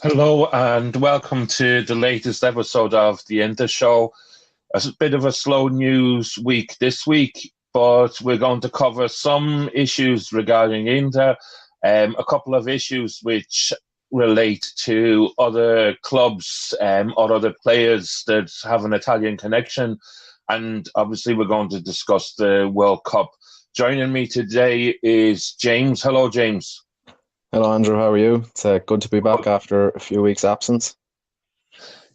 Hello and welcome to the latest episode of the Inter Show. A bit of a slow news week this week, but we're going to cover some issues regarding Inter, a couple of issues which relate to other clubs or other players that have an Italian connection, and obviously we're going to discuss the World Cup. Joining me today is James. Hello, James. Hello, Andrew. How are you? It's good to be back after a few weeks' absence.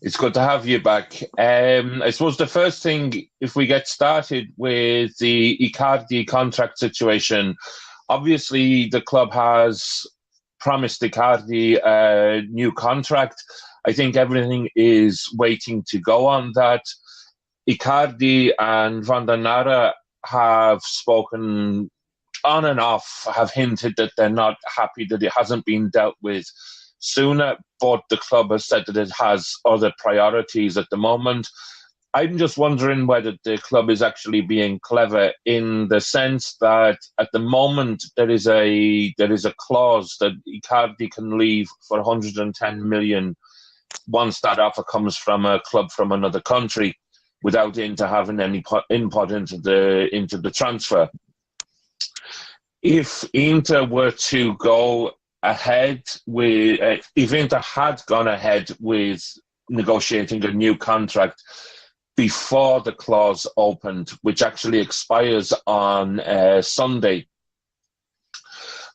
It's good to have you back. I suppose the first thing, if we get started with the Icardi contract situation, obviously the club has promised Icardi a new contract. I think everything is waiting to go on that. Icardi and Van der Nara have spoken on and off, have hinted that they're not happy that it hasn't been dealt with sooner, but the club has said that it has other priorities at the moment. I'm just wondering whether the club is actually being clever in the sense that at the moment there is a clause that Icardi can leave for 110 million once that offer comes from a club from another country, without Inter having any input into the transfer. If Inter were to go ahead with, if Inter had gone ahead with negotiating a new contract before the clause opened, which actually expires on Sunday,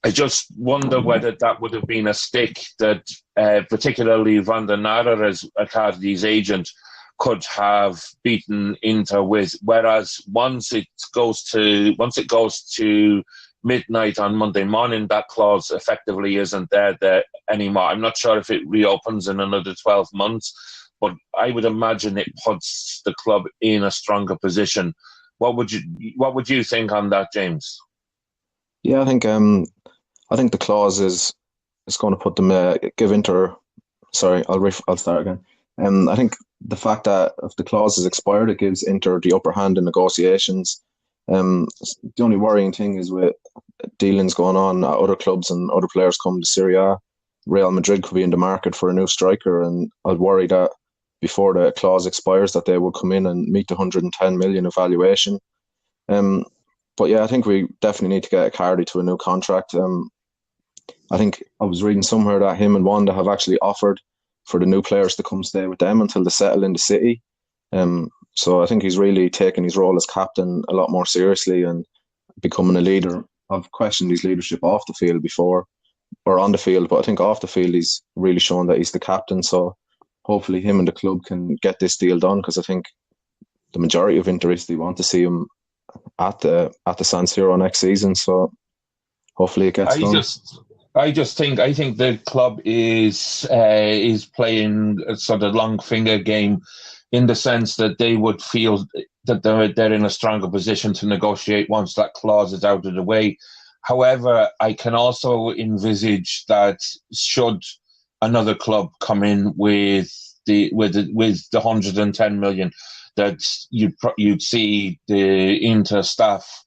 I just wonder whether that would have been a stick that particularly Van der Nara, as Icardi's agent, could have beaten Inter with. Whereas once it goes to midnight on Monday morning, that clause effectively isn't there anymore. I'm not sure if it reopens in another 12 months, but I would imagine it puts the club in a stronger position. What would you think on that, James? Yeah, I think the clause is going to put them give Inter. Sorry, I'll start again. I think the fact that if the clause is expired, it gives Inter the upper hand in negotiations. The only worrying thing is with dealings going on at other clubs and other players coming to Serie A, Real Madrid could be in the market for a new striker, and I'd worry that before the clause expires that they will come in and meet the 110 million evaluation. Um, but yeah, I think we definitely need to get Icardi to a new contract. I think I was reading somewhere that him and Wanda have actually offered for the new players to come stay with them until they settle in the city. So I think he's really taken his role as captain a lot more seriously and becoming a leader. I've questioned his leadership off the field before, or on the field, but I think off the field he's really shown that he's the captain. So hopefully him and the club can get this deal done, because I think the majority of Interisti want to see him at the San Siro next season. So hopefully it gets I done. just, I think the club is playing a sort of long finger game, in the sense that they would feel that they're in a stronger position to negotiate once that clause is out of the way. However, I can also envisage that should another club come in with the 110 million, that you'd see the Inter staff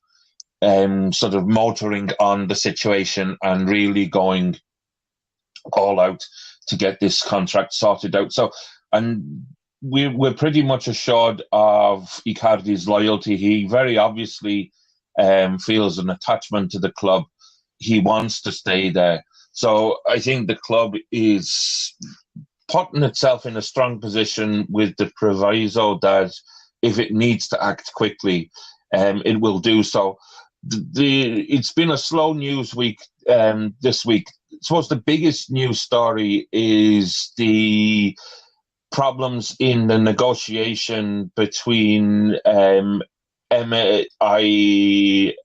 sort of motoring on the situation and really going all out to get this contract sorted out. So, and we're pretty much assured of Icardi's loyalty. He very obviously feels an attachment to the club. He wants to stay there. So I think the club is putting itself in a strong position, with the proviso that if it needs to act quickly, it will do so. It's been a slow news week this week. I suppose the biggest news story is the problems in the negotiation between MI, MI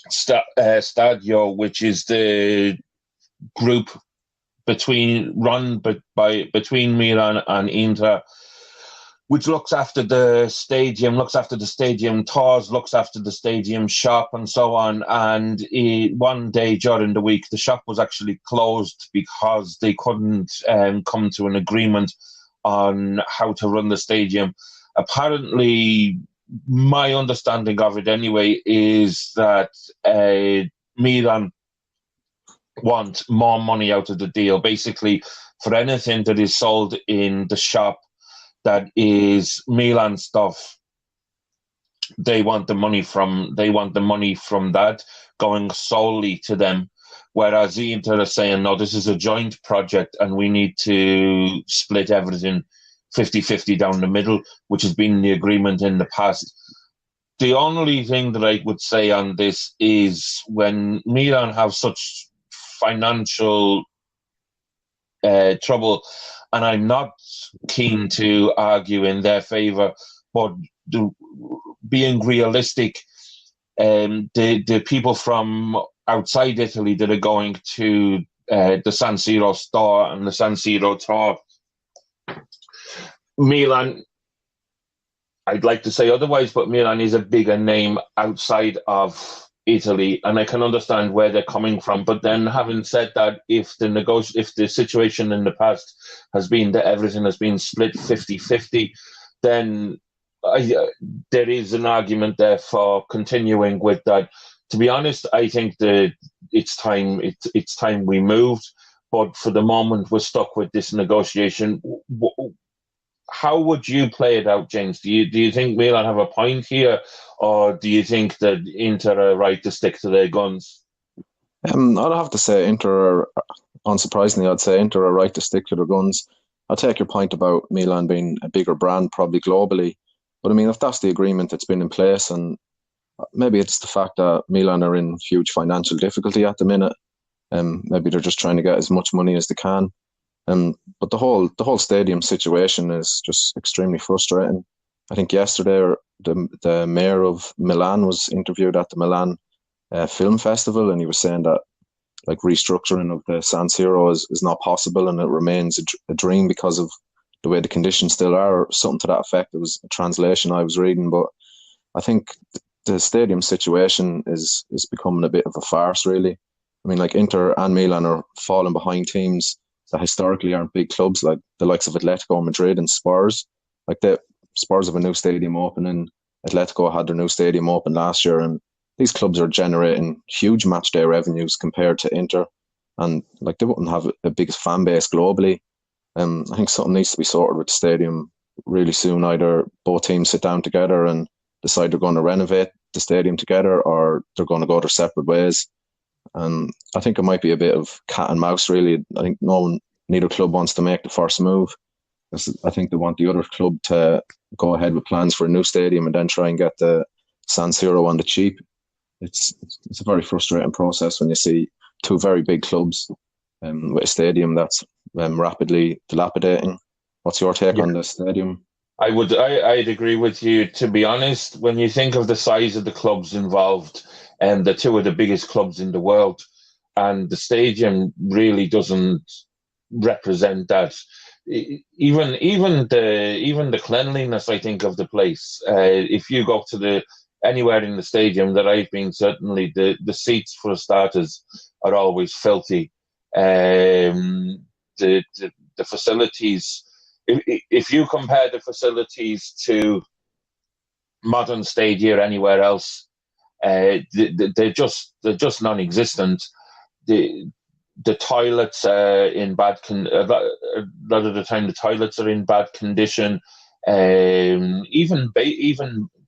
Stadio, which is the group between Milan and Inter, which looks after the stadium tours, looks after the stadium shop, and so on. And one day during the week, the shop was actually closed because they couldn't come to an agreement on how to run the stadium. Apparently, my understanding of it anyway is that Milan want more money out of the deal. Basically, for anything that is sold in the shop that is Milan stuff, they want the money from that going solely to them. Whereas the Inter are saying, no, this is a joint project and we need to split everything 50-50 down the middle, which has been the agreement in the past. The only thing that I would say on this is when Milan have such financial trouble, and I'm not keen to argue in their favour, but being realistic, the people from outside Italy that are going to the San Siro store and the San Siro tour, Milan, I'd like to say otherwise, but Milan is a bigger name outside of Italy, and I can understand where they're coming from. But then, having said that, if the situation in the past has been that everything has been split 50-50, then there is an argument there for continuing with that. To be honest, I think that it's time we moved. But for the moment, we're stuck with this negotiation. How would you play it out, James? Do you think Milan have a point here, or do you think that Inter are right to stick to their guns? I'd have to say unsurprisingly, I'd say Inter are right to stick to their guns. I take your point about Milan being a bigger brand, probably globally. But I mean, if that's the agreement that's been in place, and maybe it's the fact that Milan are in huge financial difficulty at the minute, maybe they're just trying to get as much money as they can. But the whole stadium situation is just extremely frustrating. I think yesterday the mayor of Milan was interviewed at the Milan Film Festival, and he was saying that like restructuring of the San Siro is not possible, and it remains a dream because of the way the conditions still are, or something to that effect. It was a translation I was reading, but I think the stadium situation is becoming a bit of a farce, really. I mean, like Inter and Milan are falling behind teams that historically aren't big clubs, like the likes of Atletico Madrid and Spurs. Like the Spurs have a new stadium opening. Atletico had their new stadium open last year, and these clubs are generating huge match day revenues compared to Inter, and like they wouldn't have the biggest fan base globally. I think something needs to be sorted with the stadium really soon. Either both teams sit down together and decide they're going to renovate the stadium together, or they're going to go their separate ways. And I think it might be a bit of cat and mouse, really. I think neither club wants to make the first move. I think they want the other club to go ahead with plans for a new stadium and then try and get the San Siro on the cheap. It's a very frustrating process when you see two very big clubs with a stadium that's rapidly dilapidating. What's your take on the stadium? I'd agree with you. To be honest, when you think of the size of the clubs involved, and the two of the biggest clubs in the world, and the stadium really doesn't represent that. Even the cleanliness, I think, of the place. If you go to anywhere in the stadium that I've been, certainly the seats for starters are always filthy. The facilities. If you compare the facilities to modern stadia anywhere else, they're just non-existent. The toilets are in bad a lot of the time the toilets are in bad condition. Even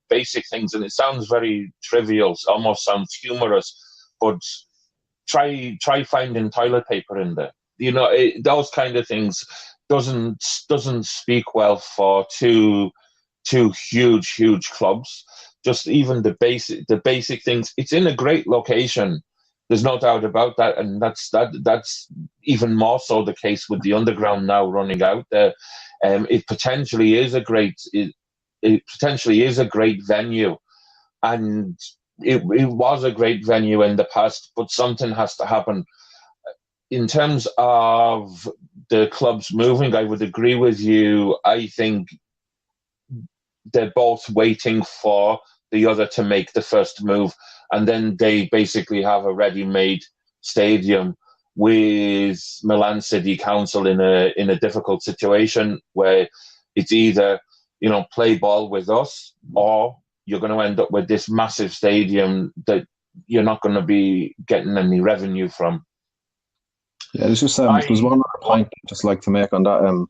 basic things, and it sounds very trivial, almost sounds humorous, but try finding toilet paper in there. Those kind of things doesn't speak well for two huge clubs. Just even the basic things. It's in a great location. There's no doubt about that, and that's even more so the case with the underground now running out there. It potentially is a great venue, and it was a great venue in the past. But something has to happen in terms of the clubs moving. I would agree with you. I think they're both waiting for the other to make the first move, and then they basically have a ready-made stadium with Milan City Council in a difficult situation where it's either play ball with us, or you're going to end up with this massive stadium that you're not going to be getting any revenue from. Yeah, there's just there's I one other point I'd just like to make on that.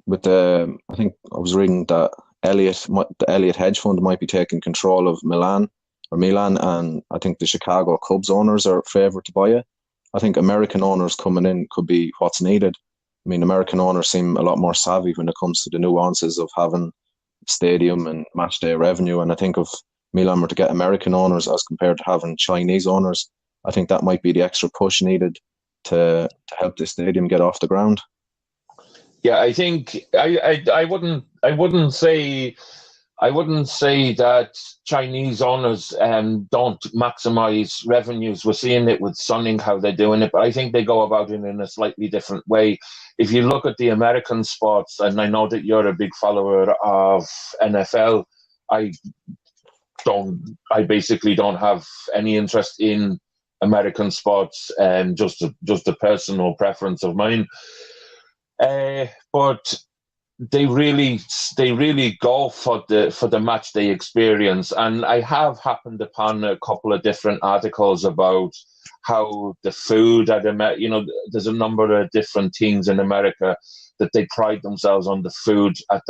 With the I think I was reading that the Elliott hedge fund might be taking control of Milan, and I think the Chicago Cubs owners are favored to buy it. I think American owners coming in could be what's needed. I mean, American owners seem a lot more savvy when it comes to the nuances of having stadium and match day revenue. And I think if Milan were to get American owners as compared to having Chinese owners, I think that might be the extra push needed to help the stadium get off the ground. Yeah, I think I wouldn't say that Chinese owners don't maximize revenues. We're seeing it with Sunning how they're doing it, but I think they go about it in a slightly different way. If you look at the American sports, and I know that you're a big follower of NFL, I I basically don't have any interest in American sports, just a personal preference of mine. But they really go for the match day experience, and I have happened upon a couple of different articles about how the food at there's a number of different teams in America that they pride themselves on the food at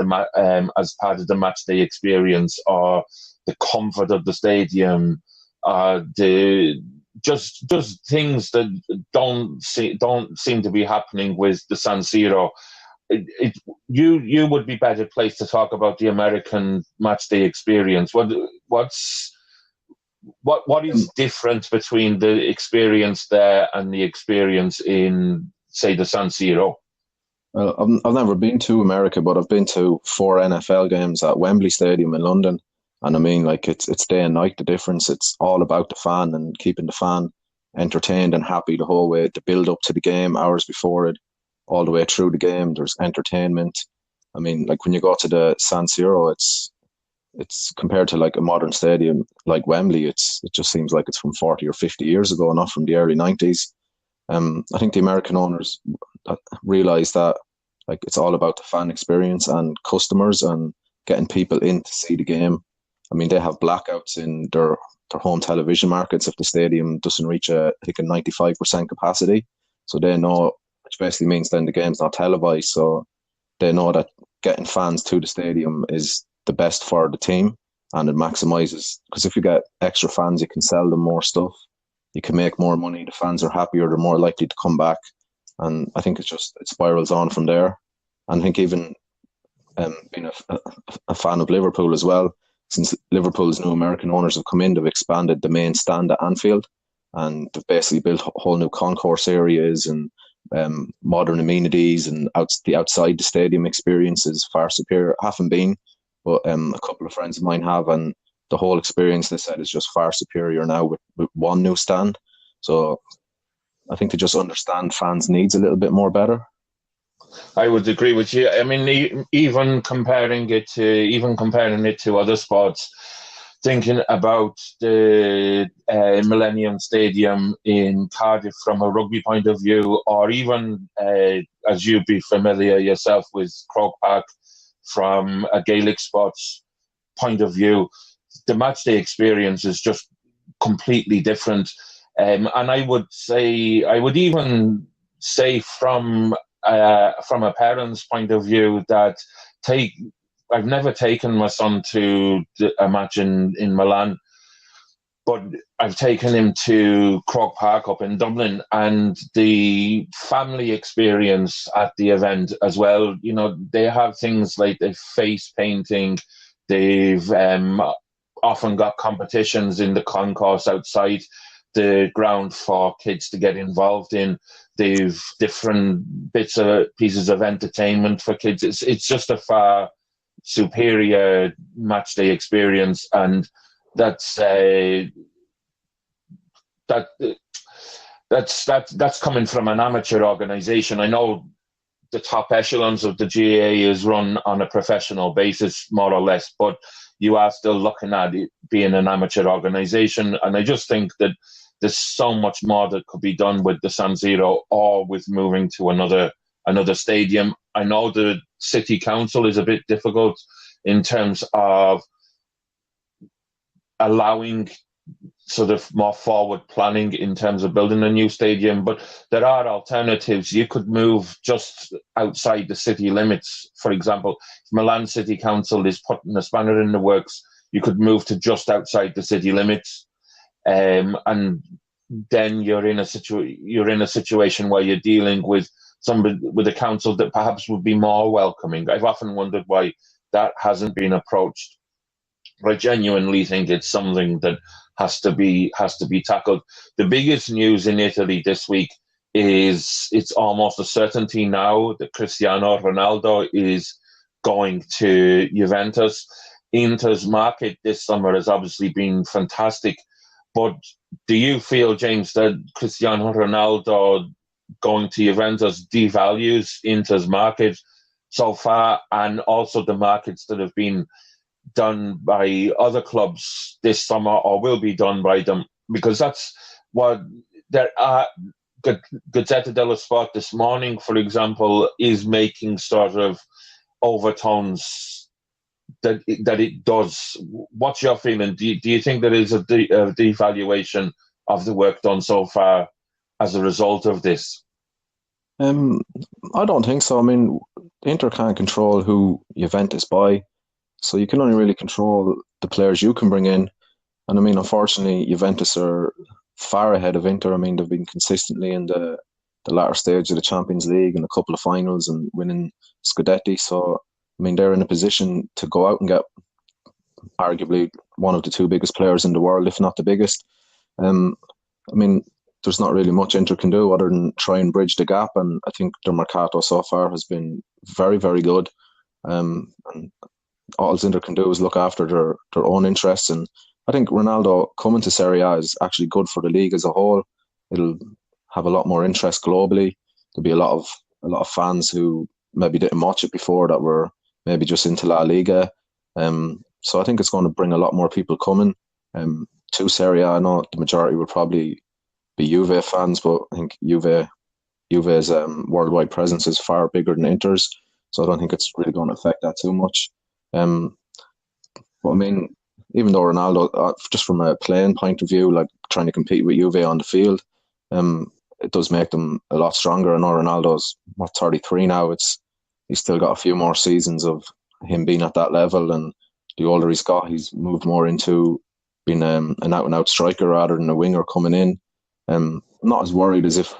as part of the match day experience, or the comfort of the stadium, the just things that don't seem to be happening with the San Siro. You would be better placed to talk about the American match day experience. What is different between the experience there and the experience in, say, the San Siro? Well, I've never been to America, but I've been to 4 NFL games at Wembley Stadium in London, and I mean, like it's day and night. The difference. It's all about the fan and keeping the fan entertained and happy the whole way. The build up to the game, hours before it, all the way through the game. There's entertainment. I mean, like when you go to the San Siro, it's compared to like a modern stadium like Wembley. It just seems like it's from 40 or 50 years ago, not from the early 90s. I think the American owners realize that like it's all about the fan experience and customers and getting people in to see the game. I mean, they have blackouts in their home television markets if the stadium doesn't reach I think a 95% capacity. So they know, which basically means then the game's not televised. So they know that getting fans to the stadium is the best for the team, and it maximizes, because if you get extra fans, you can sell them more stuff, you can make more money, the fans are happier, they're more likely to come back. And I think it spirals on from there. And I think even being a fan of Liverpool as well, since Liverpool's new American owners have come in, they've expanded the main stand at Anfield, and they've basically built whole new concourse areas and modern amenities, and the outside the stadium experience is far superior. I haven't been, but a couple of friends of mine have, and the whole experience, they said, is just far superior now with one new stand. So I think they just understand fans' needs a little bit more better. I would agree with you. I mean, even comparing it to other sports, thinking about the Millennium Stadium in Cardiff from a rugby point of view, or even as you'd be familiar yourself with Croke Park from a Gaelic sports point of view, the matchday experience is just completely different. And I would even say from a parent's point of view that I've never taken my son to a match in Milan, but I've taken him to Croke Park up in Dublin, and the family experience at the event as well. You know, they have things like the face painting. They've often got competitions in the concourse outside the ground for kids to get involved in. They've different pieces of entertainment for kids. It's just a far superior match day experience, and that's coming from an amateur organisation. I know the top echelons of the GAA is run on a professional basis, more or less, but you are still looking at it being an amateur organisation, and I just think that there's so much more that could be done with the San Siro or with moving to another stadium. I know the city council is a bit difficult in terms of allowing sort of more forward planning in terms of building a new stadium, but there are alternatives. You could move just outside the city limits. For example, if Milan City Council is putting a spanner in the works, you could move to just outside the city limits, and then you're in a situation where you're dealing with somebody, with a council that perhaps would be more welcoming. I've often wondered why that hasn't been approached. I genuinely think it's something that has to be tackled. The biggest news in Italy this week is it's almost a certainty now that Cristiano Ronaldo is going to Juventus. Inter's market this summer has obviously been fantastic, but do you feel, James, that Cristiano Ronaldo going to Juventus devalues Inter's market so far, and also the markets that have been done by other clubs this summer or will be done by them? Because that's what there are. Gazzetta dello Sport this morning, for example, is making sort of overtones that it does. What's your feeling? Do you think there is a devaluation of the work done so far as a result of this? I don't think so. I mean, Inter can't control who Juventus buy, so you can only really control the players you can bring in. And I mean, unfortunately, Juventus are far ahead of Inter. I mean, they've been consistently in the latter stage of the Champions League and a couple of finals and winning Scudetti. So, I mean, they're in a position to go out and get arguably one of the two biggest players in the world, if not the biggest. I mean, there's not really much Inter can do other than try and bridge the gap. And I think their Mercato so far has been very, very good. And all Inter can do is look after their own interests. And I think Ronaldo coming to Serie A is actually good for the league as a whole. It'll have a lot more interest globally. There'll be a lot of fans who maybe didn't watch it before that were maybe just into La Liga. So I think it's going to bring a lot more people coming to Serie A. I know the majority would probably be Juve fans, but I think Juve's worldwide presence is far bigger than Inter's. So I don't think it's really going to affect that too much. But I mean, even though Ronaldo, just from a playing point of view, like trying to compete with Juve on the field, it does make them a lot stronger. I know Ronaldo's 33 now. He's still got a few more seasons of him being at that level, and the older he's got, he's moved more into being an out-and-out striker rather than a winger coming in. I'm not as worried as if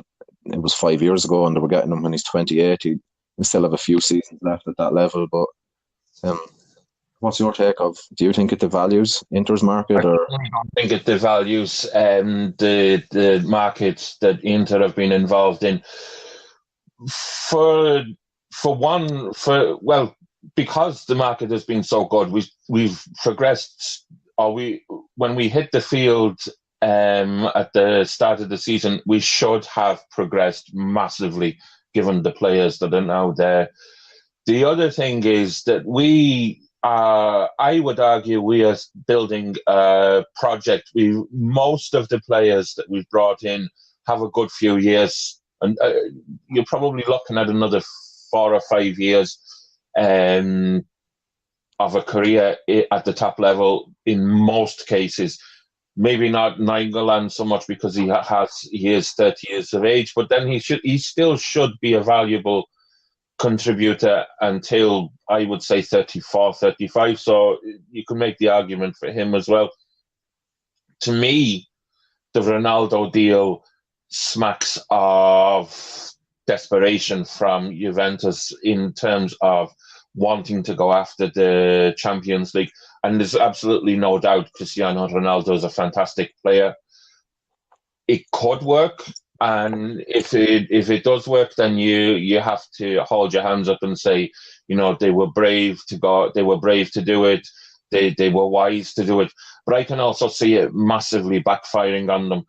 it was 5 years ago and they were getting him when he's 28. He still have a few seasons left at that level. But what's your take of? Do you think it devalues Inter's market? Or I don't think it devalues the markets that Inter have been involved in. Because the market has been so good, we've progressed. When we hit the field at the start of the season, we should have progressed massively, given the players that are now there. The other thing is that I would argue we are building a project. Most of the players that we've brought in have a good few years, and you're probably looking at another 4 or 5 years of a career at the top level in most cases. Maybe not Nainggolan so much because he is 30 years of age, but then he still should be a valuable contributor until, I would say, 34, 35. So you can make the argument for him as well. To me, the Ronaldo deal smacks of desperation from Juventus in terms of wanting to go after the Champions League. And there's absolutely no doubt Cristiano Ronaldo is a fantastic player. It could work. And if it does work, then you have to hold your hands up and say, they were brave to go. They were brave to do it. They were wise to do it. But I can also see it massively backfiring on them.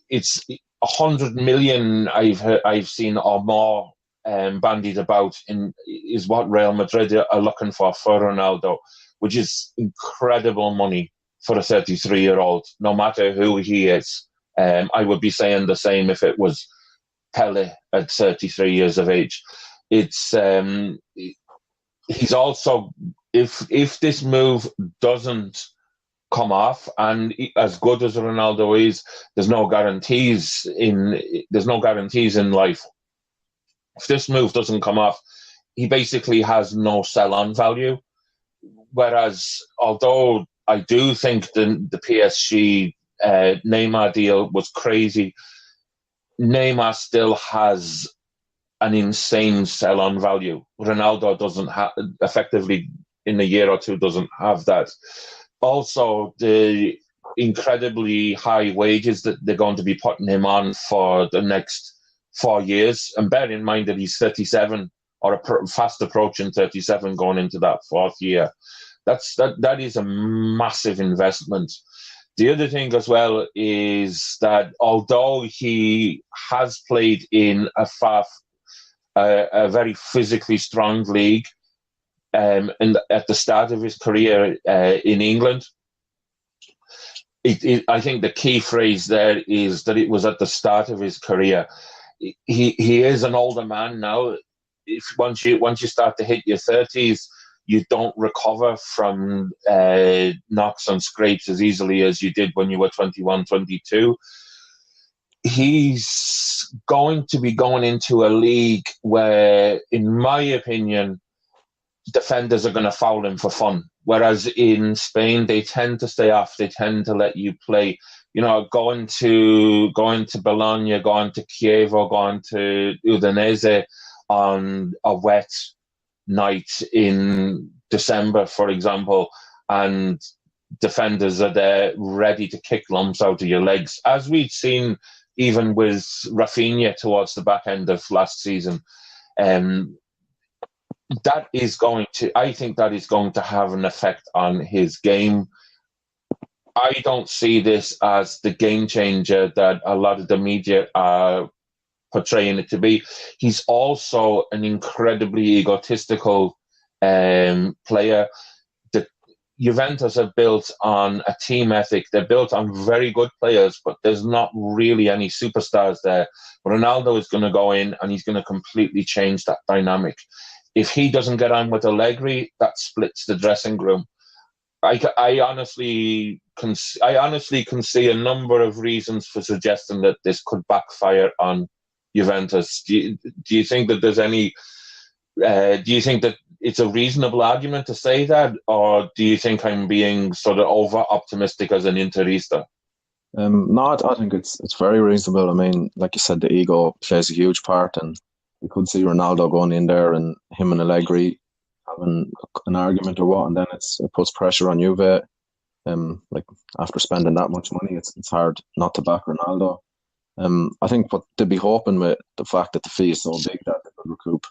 It's 100 million I've seen or more bandied about is what Real Madrid are looking for Ronaldo, which is incredible money for a 33-year-old, no matter who he is. I would be saying the same if it was Pele at 33 years of age. It's he's also, if this move doesn't come off. And as good as Ronaldo is, there's no guarantees in life. If this move doesn't come off, he basically has no sell-on value. Whereas, although I do think the PSG Neymar deal was crazy, Neymar still has an insane sell-on value. Ronaldo doesn't have, effectively, in a year or two, doesn't have that. Also, the incredibly high wages that they're going to be putting him on for the next 4 years. And bear in mind that he's 37, or fast approaching 37, going into that fourth year. That is a massive investment. The other thing as well is that although he has played in a very physically strong league, and at the start of his career in England, I think the key phrase there is that it was at the start of his career. He is an older man now. Once you start to hit your 30s, you don't recover from knocks and scrapes as easily as you did when you were 21, 22. He's going to be going into a league where, in my opinion, defenders are going to foul him for fun. Whereas in Spain, they tend to stay off. They tend to let you play. You know, going to Bologna, going to Chievo, going to Udinese on a wet night in December, for example, and defenders are there ready to kick lumps out of your legs, as we'd seen even with Rafinha towards the back end of last season. I think that is going to have an effect on his game. I don't see this as the game changer that a lot of the media are portraying it to be. He's also an incredibly egotistical player. The Juventus are built on a team ethic. They're built on very good players, but there's not really any superstars there. Ronaldo is going to go in and he's going to completely change that dynamic. If he doesn't get on with Allegri, that splits the dressing room. I honestly can see a number of reasons for suggesting that this could backfire on Juventus. Do you think that there's any? Do you think that it's a reasonable argument to say that, or do you think I'm being sort of over optimistic as an Interista? No, I think it's very reasonable. I mean, like you said, the ego plays a huge part, and you could see Ronaldo going in there and him and Allegri having an argument or what, and then it puts pressure on Juve. Like after spending that much money, it's hard not to back Ronaldo. I think what they'd be hoping with the fact that the fee is so big that they could recoup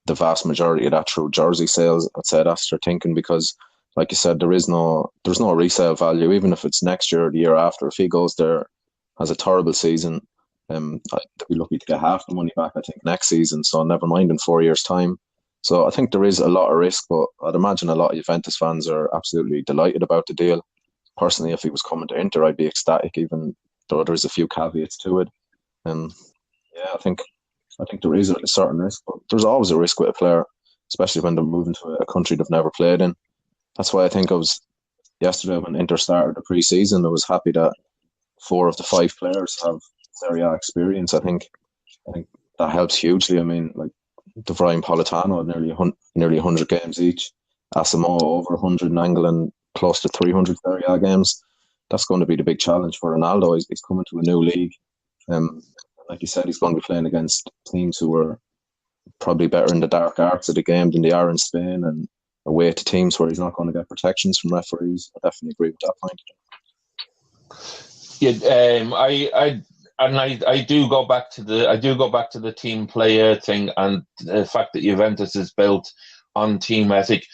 the vast majority of that through jersey sales. I'd say that's their thinking, because, like you said, there's no resale value, even if it's next year or the year after. If he goes there, has a terrible season, they'll be lucky to get half the money back, I think, next season. So never mind in 4 years' time. So I think there is a lot of risk, but I'd imagine a lot of Juventus fans are absolutely delighted about the deal. Personally, if he was coming to Inter, I'd be ecstatic, even though there's a few caveats to it. Yeah, I think there is a certain risk, but there's always a risk with a player, especially when they're moving to a country they've never played in. That's why I think I was yesterday when Inter started the pre-season, I was happy that 4 of the 5 players have Serie A experience. I think that helps hugely. I mean, like De Vrij and Politano had nearly 100 games each. Asamoah over 100, and Nainggolan close to 300 Serie A games. That's going to be the big challenge for Ronaldo. He's coming to a new league. Like you said, he's going to be playing against teams who are probably better in the dark arts of the game than they are in Spain, and away to teams where he's not going to get protections from referees. I definitely agree with that point. Yeah, I do go back to the team player thing, and the fact that Juventus is built on team ethic.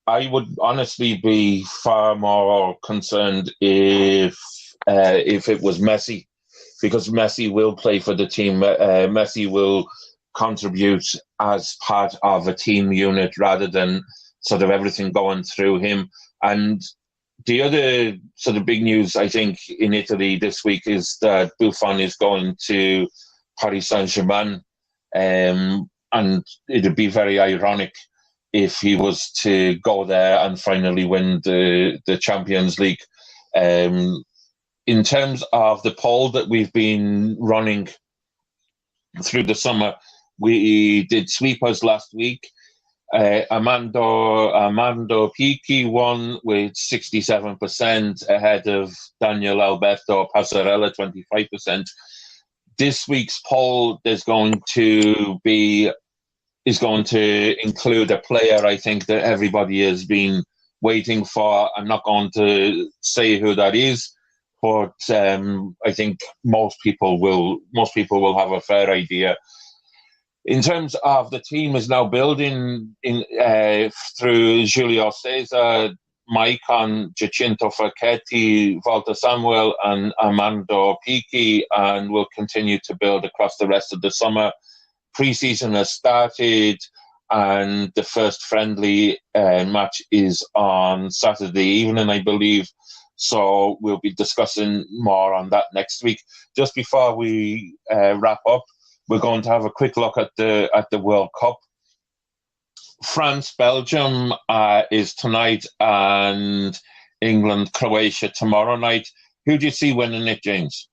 I would honestly be far more concerned if it was Messi, because Messi will play for the team. Messi will contribute as part of a team unit rather than sort of everything going through him. And the other sort of big news, I think, in Italy this week is that Buffon is going to Paris Saint-Germain, and it'd be very ironic if he was to go there and finally win the Champions League. In terms of the poll that we've been running through the summer, we did sweepers last week. Armando Pichi won with 67% ahead of Daniel Alberto Passarella, 25%. This week's poll is going to include a player I think that everybody has been waiting for. I'm not going to say who that is, but I think most people will have a fair idea. In terms of the team is now building through Julio Cesar, Maicon, Giacinto Facchetti, Walter Samuel, and Armando Pichi, and will continue to build across the rest of the summer. Pre-season has started, and the first friendly match is on Saturday evening, I believe. So we'll be discussing more on that next week. Just before we wrap up, we're going to have a quick look at the World Cup. France-Belgium is tonight, and England-Croatia tomorrow night. Who do you see winning it, James?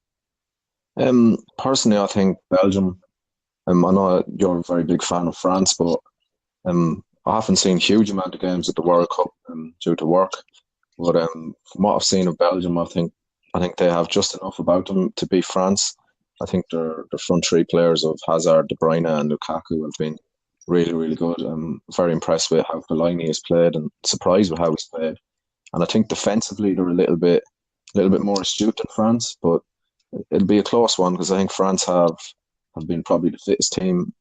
Personally, I think Belgium. I know you're a very big fan of France, but I haven't seen a huge amount of games at the World Cup due to work. But from what I've seen of Belgium, I think they have just enough about them to beat France. I think their front three players of Hazard, De Bruyne, and Lukaku have been really, really good. I'm very impressed with how Fellaini has played and surprised with how he's played. And I think defensively they're a little bit more astute than France, but it'll be a close one because I think France have been probably the fittest team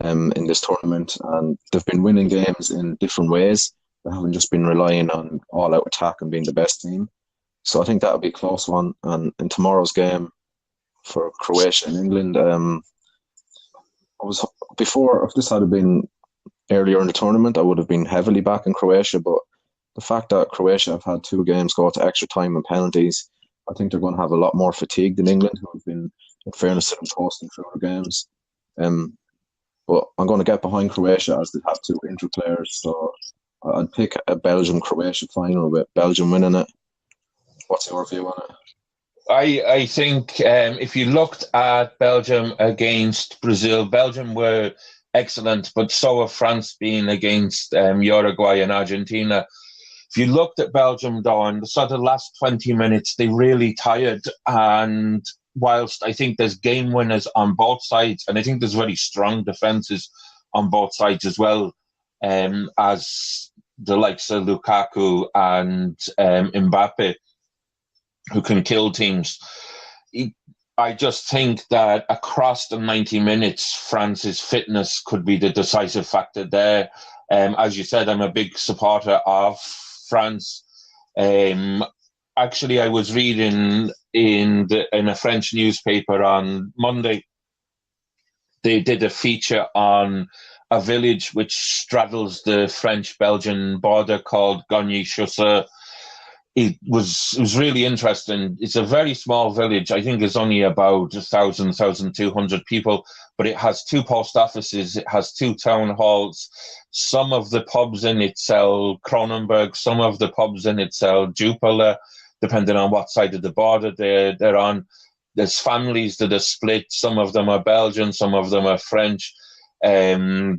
in this tournament, and they've been winning games in different ways. They haven't just been relying on all-out attack and being the best team. So I think that'll be a close one. And in tomorrow's game for Croatia and England, if this had been earlier in the tournament, I would have been heavily back in Croatia. But the fact that Croatia have had 2 games go to extra time and penalties, I think they're going to have a lot more fatigue than England, who have been, in fairness to them, coasting through the games. But I'm going to get behind Croatia as they have 2 injured players. So I'd pick a Belgium-Croatia final with Belgium winning it. What's your view on it? I think if you looked at Belgium against Brazil, Belgium were excellent, but so have France been against Uruguay and Argentina. If you looked at Belgium, though, in the sort of last 20 minutes, they really tired. And whilst I think there's game winners on both sides, and I think there's very strong defences on both sides as well, as the likes of Lukaku and Mbappe, who can kill teams. I just think that across the 90 minutes, France's fitness could be the decisive factor there. As you said, I'm a big supporter of France. Actually, I was reading in a French newspaper on Monday. They did a feature on a village which straddles the French-Belgian border called Gagny-Chausseur. It was really interesting. It's a very small village. I think it's only about 1,200 people, but it has 2 post offices. It has 2 town halls. Some of the pubs in it sell Kronenberg. Some of the pubs in it sell Jupiler, depending on what side of the border they're on. There's families that are split. Some of them are Belgian. Some of them are French. There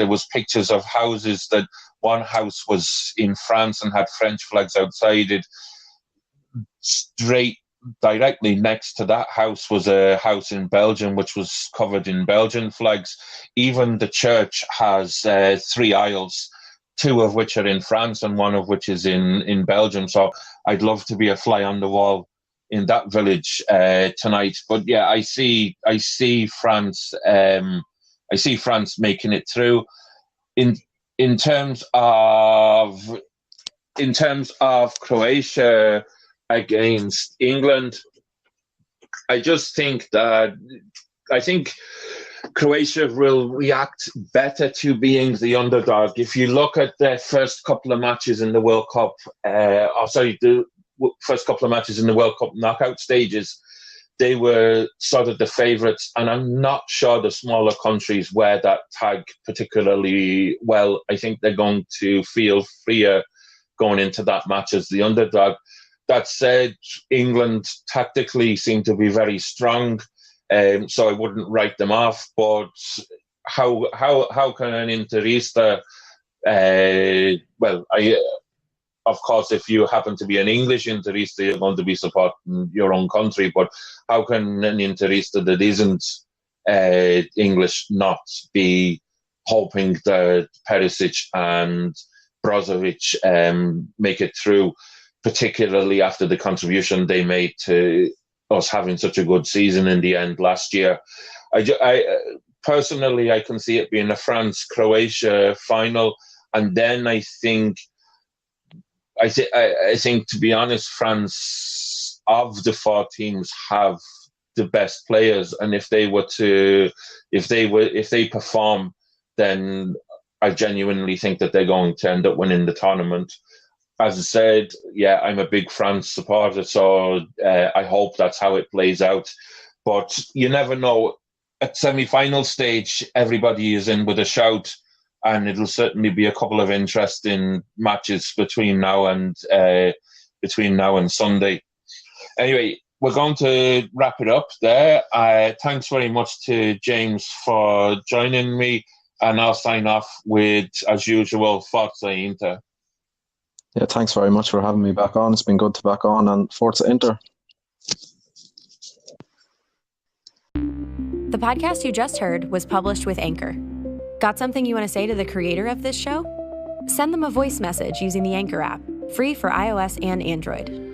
was pictures of houses that one house was in France and had French flags outside it. Directly next to that house was a house in Belgium, which was covered in Belgian flags. Even the church has 3 aisles, 2 of which are in France and 1 of which is in Belgium. So I'd love to be a fly on the wall in that village tonight. But yeah, I see France. I see France making it through. In terms of Croatia against England, I think Croatia will react better to being the underdog. If you look at their first couple of matches in the World Cup, the first couple of matches in the World Cup knockout stages, they were sort of the favourites, and I'm not sure the smaller countries wear that tag particularly well. I think they're going to feel freer going into that match as the underdog. That said, England tactically seem to be very strong, so I wouldn't write them off. But how can an Interista? Of course, if you happen to be an English Interista, you're going to be supporting your own country. But how can an Interista that isn't English not be hoping that Perisic and Brozovic make it through, particularly after the contribution they made to us having such a good season in the end last year? I personally, I can see it being a France-Croatia final, and then I think, to be honest, France of the four teams have the best players, and if they perform, then I genuinely think that they're going to end up winning the tournament. As I said, yeah, I'm a big France supporter, so I hope that's how it plays out. But you never know. At semi-final stage, everybody is in with a shout, and it'll certainly be a couple of interesting matches between now and Sunday. Anyway, we're going to wrap it up there. Thanks very much to James for joining me, and I'll sign off with, as usual, Forza Inter. Yeah, thanks very much for having me back on. It's been good to back on, and Forza Inter. The podcast you just heard was published with Anchor. Got something you want to say to the creator of this show? Send them a voice message using the Anchor app, free for iOS and Android.